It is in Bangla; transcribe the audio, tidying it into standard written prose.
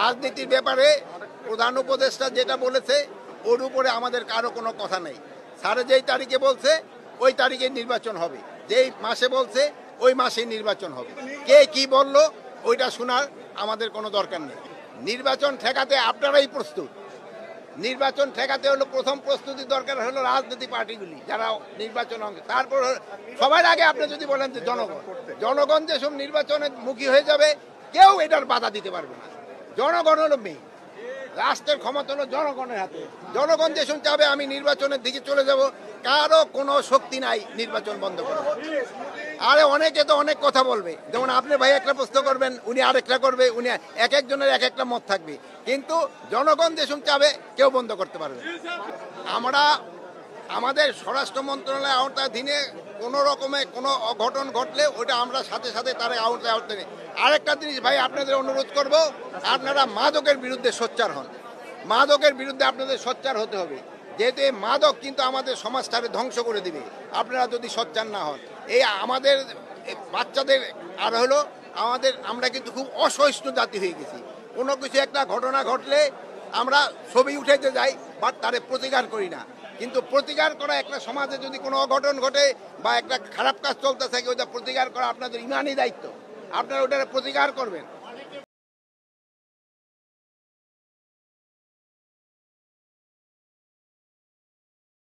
রাজনীতির ব্যাপারে প্রধান উপদেষ্টা যেটা বলেছে ওর উপরে আমাদের কারো কোনো কথা নেই। স্যার যেই তারিখে বলছে ওই তারিখে নির্বাচন হবে, যেই মাসে বলছে ওই মাসে নির্বাচন হবে। কে কি বললো ওইটা শোনার আমাদের কোনো দরকার নেই। নির্বাচন ঠেকাতে আপনারাই প্রস্তুত। নির্বাচন ঠেকাতে হলো প্রথম প্রস্তুতি দরকার হলো রাজনীতি পার্টিগুলি যারা নির্বাচন অঙ্গে। তারপর সবার আগে আপনি যদি বলেন যে জনগণ যেসব নির্বাচনের মুখী হয়ে যাবে কেউ এটার বাধা দিতে পারবে না। জনগণ হলো মেয়ে, রাষ্ট্রের ক্ষমতা হলো জনগণের হাতে। জনগণ যেসব চাবে আমি নির্বাচনের দিকে চলে যাব, কারো কোনো শক্তি নাই নির্বাচন বন্ধ করবে। আরে অনেকে তো অনেক কথা বলবে, যেমন আপনি ভাই একটা প্রশ্ন করবেন উনি আরেকটা করবে, উনি এক একজনের এক একটা মত থাকবে, কিন্তু জনগণ যেসব চাবে কেউ বন্ধ করতে পারবে। আমরা আমাদের স্বরাষ্ট্র মন্ত্রণালয়ের আওতাধীনে কোনো রকমে কোনো অঘটন ঘটলে ওটা আমরা সাথে সাথে তার আওতায় নিই। আরেকটা জিনিস ভাই আপনাদের অনুরোধ করব, আপনারা মাদকের বিরুদ্ধে সোচ্চার হন। মাদকের বিরুদ্ধে আপনাদের সোচ্চার হতে হবে, যেহেতু এই মাদক কিন্তু আমাদের সমাজটাকে ধ্বংস করে দিবে আপনারা যদি সোচ্চার না হন। এই আমাদের বাচ্চাদের আর হলো আমরা কিন্তু খুব অসহিষ্ণু জাতি হয়ে গেছি। কোনো কিছু একটা ঘটনা ঘটলে আমরা ছবি উঠাইতে যাই, বাট তারে প্রতিকার করি না। কিন্তু প্রতিকার করা একটা সমাজে যদি কোনো অঘটন ঘটে বা একটা খারাপ কাজ চলতে থাকে ওইটা প্রতিকার করা আপনাদের ইমানই দায়িত্ব। আপনারা ওটার প্রতিকার করবেন।